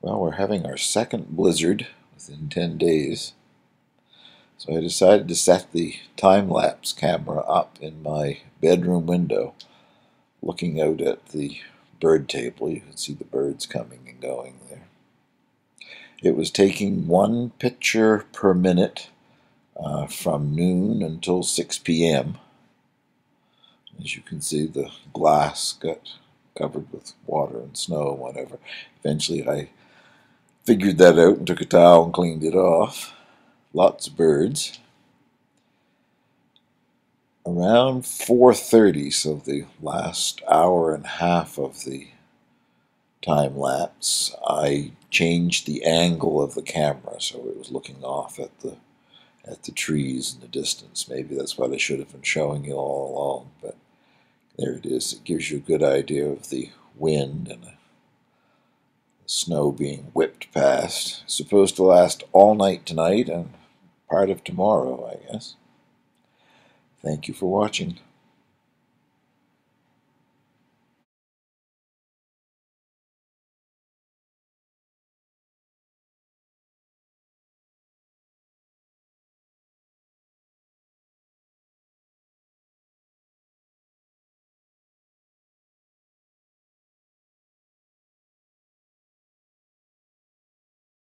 Well, we're having our second blizzard within 10 days. So I decided to set the time-lapse camera up in my bedroom window, looking out at the bird table. You can see the birds coming and going there. It was taking one picture per minute from noon until 6 p.m. As you can see, the glass got covered with water and snow and whatever. Eventually I figured that out and took a towel and cleaned it off. Lots of birds. Around 4:30, so the last hour and a half of the time lapse, I changed the angle of the camera so it was looking off at the trees in the distance. Maybe that's what I should have been showing you all along, but there it is. It gives you a good idea of the wind and the snow being whipped past. It's supposed to last all night tonight and part of tomorrow, I guess. Thank you for watching.